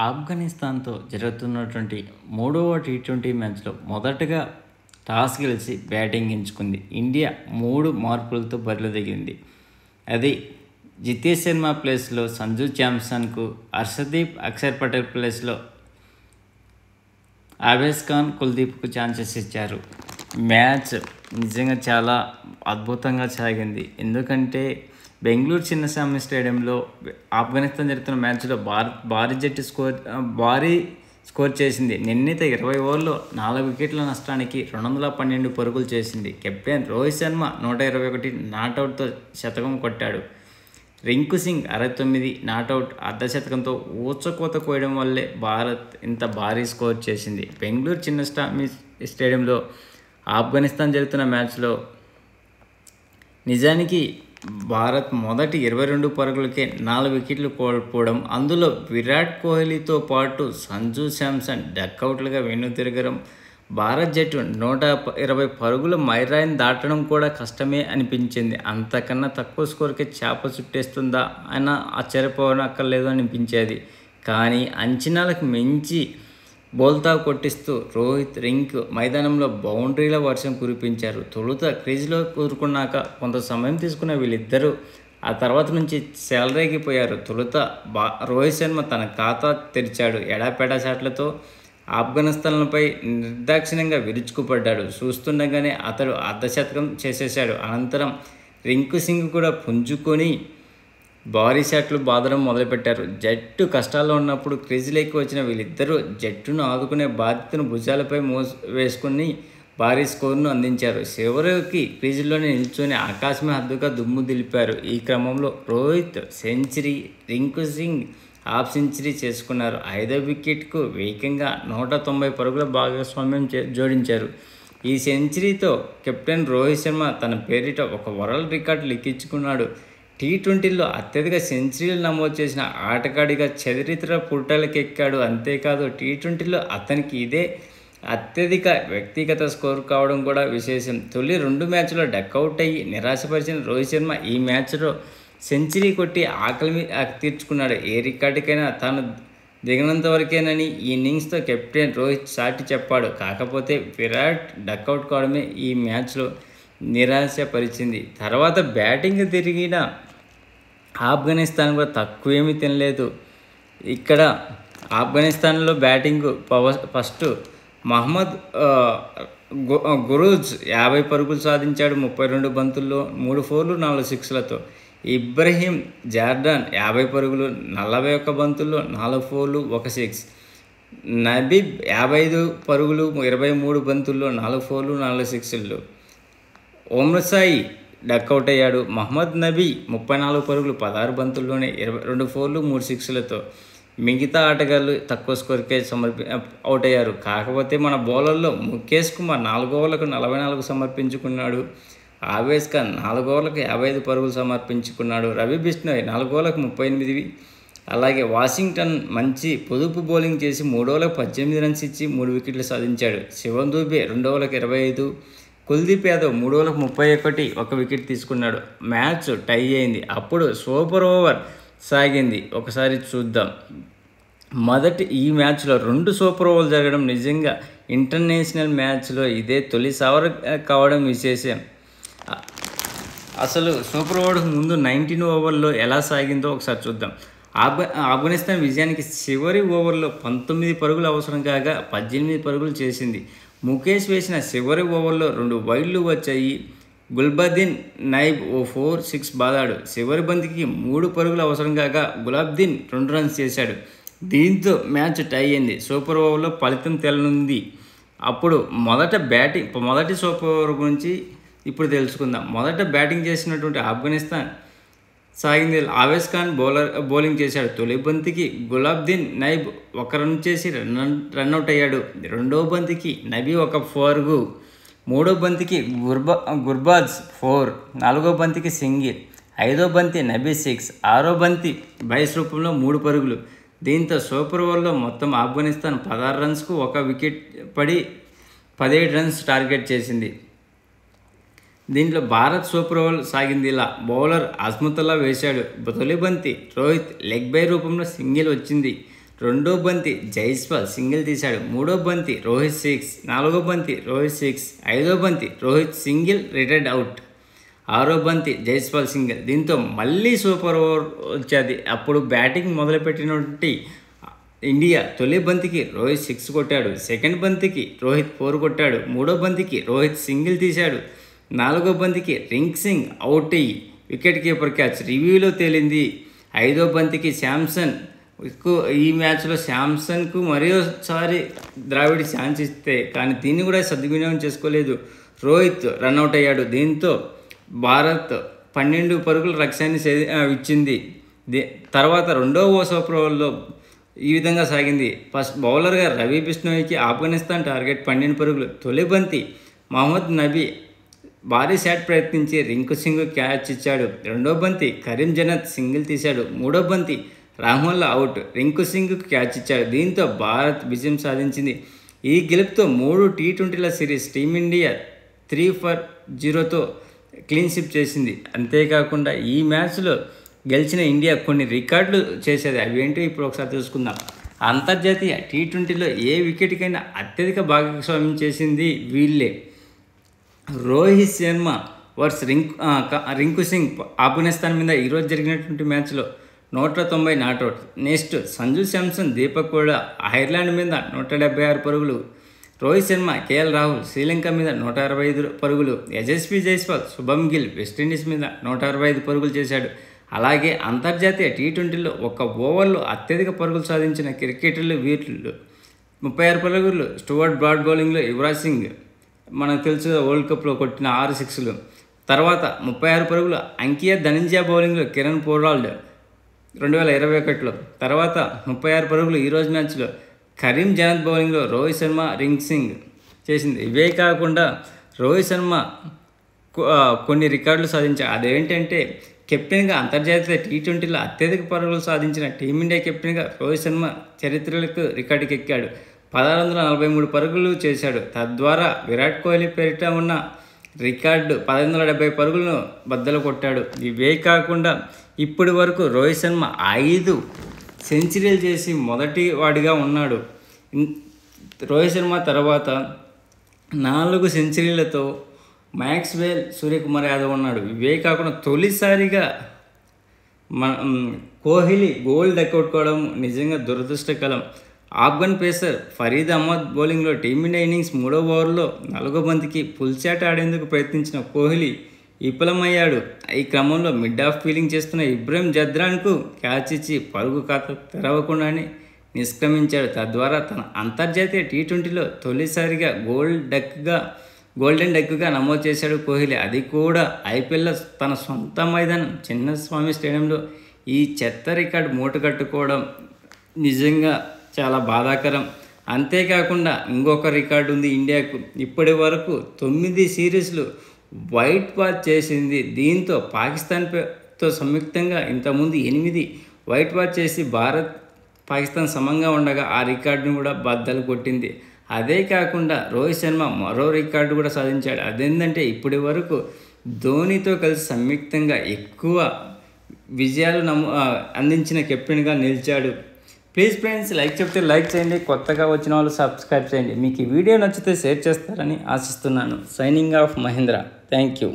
ఆఫ్ఘనిస్తాన్తో జరుగుతున్నటువంటి మూడవ టీ20 మ్యాచ్లో మొదటగా టాస్ గెలిచి బ్యాటింగ్ ఎంచుకుంది. ఇండియా 3 మార్పులతో బరిలో దిగింది. అది జితేష్ శర్మ ప్లేస్లో సంజు శాంసన్కు, హర్షదీప్ అక్షర్ పటేల్ ప్లేస్లో ఆవేష్ ఖాన్, కుల్దీప్కు ఛాన్సెస్ ఇచ్చారు. మ్యాచ్ నిజంగా చాలా అద్భుతంగా సాగింది. ఎందుకంటే బెంగళూరు చిన్నస్వామి స్టేడియంలో ఆఫ్ఘనిస్తాన్ జరుగుతున్న మ్యాచ్లో భారీ స్కోర్ చేసింది. నిర్ణీత 20 ఓవర్లో 4 వికెట్ల నష్టానికి 212 పరుగులు చేసింది. కెప్టెన్ రోహిత్ శర్మ 121 నాటౌట్తో శతకం కొట్టాడు. రింకు సింగ్ 69 నాటౌట్ అర్ధశతకంతో ఊచకోత కోయడం వల్లే భారత్ ఇంత భారీ స్కోర్ చేసింది. బెంగళూరు చిన్నస్వామి స్టేడియంలో ఆఫ్ఘనిస్తాన్ జరుగుతున్న మ్యాచ్లో నిజానికి భారత్ మొదటి 22 పరుగులకే 4 వికెట్లు కోల్పోవడం, అందులో విరాట్ కోహ్లీతో పాటు సంజు శాంసన్ డక్అవుట్లుగా వెనుతిరగడం, భారత్ జట్టు 120 పరుగుల మైరాయిని దాటడం కూడా కష్టమే అనిపించింది. అంతకన్నా తక్కువ స్కోర్కే చేప చుట్టేస్తుందా అయిన ఆశ్చర్యపోనక్కర్లేదు అనిపించేది. కానీ అంచనాలకు మించి బోల్తా కొట్టిస్తూ రోహిత్, రింక్ మైదానంలో బౌండరీల వర్షం కురిపించారు. తొలుత క్రీజ్లో కూరుకున్నాక కొంత సమయం తీసుకున్న వీళ్ళిద్దరూ ఆ తర్వాత నుంచి చెలరేగిపోయారు. తొలుత రోహిత్ శర్మ తన ఖాతా తెరిచాడు. ఎడాపెడా షాట్లతో ఆఫ్ఘనిస్తాన్లపై నిర్దాక్షిణ్యంగా విరుచుకుపడ్డాడు. చూస్తుండగానే అతడు అర్ధశతకం చేసేశాడు. అనంతరం రింకు సింగ్ కూడా పుంజుకొని భారీ షాట్లు బాదడం మొదలుపెట్టారు. జట్టు కష్టాల్లో ఉన్నప్పుడు క్రీజులోకి వచ్చిన వీళ్ళిద్దరూ జట్టును ఆదుకునే బాధ్యతను భుజాలపై వేసుకుని భారీ స్కోర్ను అందించారు. చివరికి క్రీజుల్లోనే నిల్చొని ఆకాశమే హద్దుగా దుమ్ము దులిపారు. ఈ క్రమంలో Rohit century, Rinku Singh half century చేసుకున్నారు. 5వ వికెట్కు వేగంగా 190 పరుగుల భాగస్వామ్యం జోడించారు. ఈ సెంచరీతో కెప్టెన్ రోహిత్ శర్మ తన పేరిట ఒక వరల్డ్ రికార్డు లిఖించుకున్నాడు. టీ20లో అత్యధిక సెంచరీలు నమోదు చేసిన ఆటగాడిగా చరిత్ర పుటలకెక్కాడు. అంతేకాదు టీ20లో అతనికి ఇదే అత్యధిక వ్యక్తిగత స్కోరు కావడం కూడా విశేషం. తొలి 2 మ్యాచ్లో డక్అవుట్ అయ్యి నిరాశపరిచిన రోహిత్ శర్మ ఈ మ్యాచ్లో సెంచరీ కొట్టి ఆకలి తీర్చుకున్నాడు. ఏ రికార్డుకైనా తాను దిగినంత వరకేనని ఈ ఇన్నింగ్స్తో కెప్టెన్ రోహిత్ సాటి చెప్పాడు. కాకపోతే విరాట్ డక్అవుట్ కావడమే ఈ మ్యాచ్లో నిరాశపరిచింది. తర్వాత బ్యాటింగ్ తిరిగిన ఆఫ్ఘనిస్తాన్ కూడా తక్కువేమీ తినలేదు. ఇక్కడ ఆఫ్ఘనిస్తాన్లో బ్యాటింగ్ ఫస్ట్ మహమ్మద్ గురూజ్ 50 పరుగులు సాధించాడు. 32 బంతుల్లో 3 4లు 4 6లతో. ఇబ్రహీం జార్డాన్ 50 పరుగులు 41 బంతుల్లో 4 4లు 1 6. నబీబ్ 55 పరుగులు 23 బంతుల్లో 4 4లు 4 6లు. ఓమ్రసాయి డక్అవుట్ అయ్యాడు. మహమ్మద్ నబీ 34 పరుగులు 16 బంతుల్లోనే 22 4లు 3 6లతో. మిగతా ఆటగాళ్ళు తక్కువ స్కోర్కే అవుట్ అయ్యారు. కాకపోతే మన బౌలర్లో ముఖేష్ కుమార్ 4 ఓవర్లకు 44 సమర్పించుకున్నాడు. ఆవేష్ ఖాన్ 4 ఓవర్లకు 55 పరుగులు సమర్పించుకున్నాడు. రవి బిష్ణోయ్ 4 ఓవర్లకు 38. అలాగే వాషింగ్టన్ మంచి పొదుపు బౌలింగ్ చేసి 3 ఓవర్లకు 18 రన్స్ ఇచ్చి 3 వికెట్లు సాధించాడు. శివం దూబే 2 ఓవర్లకు 25. కుల్దీప్ యాదవ్ 3 ఓవర్లకు 31 1 వికెట్ తీసుకున్నాడు. మ్యాచ్ టై అయింది. అప్పుడు సూపర్ ఓవర్ సాగింది. ఒకసారి చూద్దాం. ఈ మ్యాచ్లో 2 సూపర్ ఓవర్లు జరగడం నిజంగా ఇంటర్నేషనల్ మ్యాచ్లో ఇదే తొలిసారి కావడం విశేషం. అసలు సూపర్ ఓవర్కు ముందు 19 ఓవర్లో ఎలా సాగిందో ఒకసారి చూద్దాం. ఆఫ్ఘనిస్తాన్ విజయానికి చివరి ఓవర్లో 19 పరుగులు అవసరం కాగా 18 పరుగులు చేసింది. ముఖేష్ వేసిన చివరి ఓవర్లో 2 వైడ్లు వచ్చాయి. గుల్బదీన్ నైబ్ ఓ 4-6 బాదాడు. చివరి బంతికి 3 పరుగులు అవసరం కాగా గులాబ్దీన్ 2 రన్స్ చేశాడు. దీంతో మ్యాచ్ టై అయింది. సూపర్ ఓవర్లో ఫలితం తేలనుంది. అప్పుడు మొదటి సూపర్ ఓవర్ గురించి ఇప్పుడు తెలుసుకుందాం. మొదట బ్యాటింగ్ చేసినటువంటి ఆఫ్ఘనిస్తాన్ సాగింది. ఆవేష్ ఖాన్ బౌలింగ్ చేశాడు. తొలి బంతికి గులాబ్దీన్ నైబ్ 1 రన్ చేసి రన్అట్ అయ్యాడు. 2వ బంతికి నబీ 1 పరుగు, 3వ బంతికి గుర్బాజ్ 4, 4వ బంతికి సింగిల్, 5వ బంతి నబీ 6, 6వ బంతి బైస్ రూపంలో 3 పరుగులు. దీంతో సూపర్ ఓవర్లో మొత్తం ఆఫ్ఘనిస్తాన్ 16 రన్స్కు 1 వికెట్ పడి 17 రన్స్ టార్గెట్ చేసింది. దీంట్లో భారత్ సూపర్ ఓవర్ సాగింది ఇలా. బౌలర్ అజ్మతుల్లా వేశాడు. తొలి బంతి రోహిత్ లెగ్ బై రూపంలో సింగిల్ వచ్చింది. రెండో బంతి జైస్వాల్ సింగిల్ తీశాడు. మూడో బంతి రోహిత్ 6, నాలుగో బంతి రోహిత్ 6, ఐదో బంతి రోహిత్ సింగిల్ రిటైర్డ్ అవుట్, ఆరో బంతి జైస్వాల్ సింగిల్. దీంతో మళ్ళీ సూపర్ ఓవర్ వచ్చేది. అప్పుడు బ్యాటింగ్ మొదలుపెట్టినటువంటి ఇండియా తొలి బంతికి రోహిత్ 6 కొట్టాడు, సెకండ్ బంతికి రోహిత్ 4 కొట్టాడు, మూడో బంతికి రోహిత్ సింగిల్ తీశాడు, నాలుగో బంతికి రింక్ సింగ్ అవుట్ అయ్యి వికెట్ కీపర్ క్యాచ్. రివ్యూలో తేలింది. ఐదో బంతికి శాంసన్ ఈ మ్యాచ్లో శాంసన్కు మరోసారి ద్రావిడ్ ఛాన్స్ ఇస్తే కానీ దీన్ని కూడా సద్వినియోగం చేసుకోలేదు. రోహిత్ రన్అట్ అయ్యాడు. దీంతో భారత్ 12 పరుగుల లక్ష్యాన్ని ఇచ్చింది. తర్వాత రెండో సూపర్ ఓవర్లో ఈ విధంగా సాగింది. ఫస్ట్ బౌలర్గా రవి బిష్ణోయికి ఆఫ్ఘనిస్తాన్ టార్గెట్ 12 పరుగులు. తొలి బంతి మహమ్మద్ నబీ భారీ షాట్ ప్రయత్నించి రింకు సింగ్ క్యాచ్ ఇచ్చాడు. రెండో బంతి కరీం జనత్ సింగిల్ తీశాడు. మూడో బంతి రాహుల్ అవుట్, రింకు సింగ్ క్యాచ్ ఇచ్చాడు. దీంతో భారత్ విజయం సాధించింది. ఈ గెలుపుతో 3 టీ20ల సిరీస్ టీమిండియా 3-0తో క్లీన్ స్వీప్ చేసింది. అంతేకాకుండా ఈ మ్యాచ్లో గెలిచిన ఇండియా కొన్ని రికార్డులు చేసేది. అవి ఏంటో ఇప్పుడు ఒకసారి తెలుసుకుందాం. అంతర్జాతీయ టీ20లో ఏ వికెట్కైనా అత్యధిక భాగస్వామ్యం చేసింది వీళ్ళే. రోహిత్ శర్మ వర్సెస్ రింకు సింగ్ ఆఫ్ఘనిస్తాన్ మీద ఈరోజు జరిగినటువంటి మ్యాచ్లో 190 నాట్అవుట్. నెక్స్ట్ సంజు శాంసన్, దీపక్ కూడా ఐర్లాండ్ మీద 176 పరుగులు. రోహిత్ శర్మ, కేఎల్ రాహుల్ శ్రీలంక మీద 165 పరుగులు. యశస్వి జైస్వాల్, శుభమ్ గిల్ వెస్టిండీస్ మీద 165 పరుగులు చేశాడు. అలాగే అంతర్జాతీయ టీ20లో ఒక ఓవర్లో అత్యధిక పరుగులు సాధించిన క్రికెటర్లు వీళ్ళు. 36 పరుగులు స్టూవర్ట్ బ్రాడ్ బౌలింగ్లో యువరాజ్ సింగ్, మనకు తెలుసు వరల్డ్ కప్లో కొట్టిన 6 సిక్స్లు. తర్వాత 36 పరుగులు అంకియా ధనంజయ బౌలింగ్లో కిరణ్ పోలార్డ్ 2021లో. తర్వాత 36 పరుగులు ఈరోజు మ్యాచ్లో కరీం జనత్ బౌలింగ్లో రోహిత్ శర్మ, రింక్ సింగ్ చేసింది. ఇవే కాకుండా రోహిత్ శర్మ కొన్ని రికార్డులు సాధించాడు. అదేంటంటే కెప్టెన్గా అంతర్జాతీయ టీ20లో అత్యధిక పరుగులు సాధించిన టీమిండియా కెప్టెన్గా రోహిత్ శర్మ చరిత్రలకు రికార్డుకి ఎక్కాడు. 1643 పరుగులు చేశాడు. తద్వారా విరాట్ కోహ్లీ పేరిట ఉన్న రికార్డు 1570 పరుగులను బద్దలు కొట్టాడు. ఇవే కాకుండా ఇప్పటి వరకు రోహిత్ శర్మ 5 సెంచరీలు చేసి మొదటి వాడిగా ఉన్నాడు. రోహిత్ శర్మ తర్వాత 4 సెంచరీలతో మ్యాక్స్వెల్, సూర్యకుమార్ యాదవ్ ఉన్నాడు. ఇవే కాకుండా తొలిసారిగా కోహ్లీ గోల్డ్ డకౌట్కోవడం నిజంగా దురదృష్టకరం. ఆఫ్ఘన్ పేసర్ ఫరీద్ అహ్మద్ బౌలింగ్లో టీమిండియా ఇన్నింగ్స్ 3వ ఓవర్లో 4వ బంతికి ఫుల్ షాట్ ఆడేందుకు ప్రయత్నించిన కోహ్లీ విఫలమయ్యాడు. ఈ క్రమంలో మిడ్ ఆఫ్ ఫీల్డింగ్ చేస్తున్న ఇబ్రహీం జద్రాన్కు క్యాచ్ ఇచ్చి పరుగు ఖాతా తెరవకుండానే నిష్క్రమించాడు. తద్వారా తన అంతర్జాతీయ టీ20లో తొలిసారిగా గోల్డెన్ డక్గా నమోదు చేశాడు కోహ్లీ. అది కూడా ఐపీఎల్లో తన సొంత మైదానం చిన్నస్వామి స్టేడియంలో ఈ చెత్త రికార్డు మూటగట్టుకోవడం నిజంగా చాలా బాధాకరం. అంతేకాకుండా ఇంకొక రికార్డు ఉంది ఇండియాకు. ఇప్పటి వరకు 9 సిరీస్లు వైట్ వాష్ చేసింది. దీంతో పాకిస్తాన్తో సంయుక్తంగా ఇంతకుముందు 8 వైట్ వాష్ చేసి భారత్, పాకిస్తాన్ సమంగా ఉండగా ఆ రికార్డును కూడా బద్దలు కొట్టింది. అదే కాకుండా రోహిత్ శర్మ మరో రికార్డు కూడా సాధించాడు. అదేంటంటే ఇప్పటి వరకు ధోనితో కలిసి సంయుక్తంగా ఎక్కువ విజయాలు అందించిన కెప్టెన్గా నిలిచాడు. ప్లీజ్ ఫ్రెండ్స్, లైక్ చెప్తే లైక్ చేయండి, కొత్తగా వచ్చిన వాళ్ళు సబ్స్క్రైబ్ చేయండి. మీకు ఈ వీడియో నచ్చితే షేర్ చేస్తారని ఆశిస్తున్నాను. Signing off Mahendra. Thank you.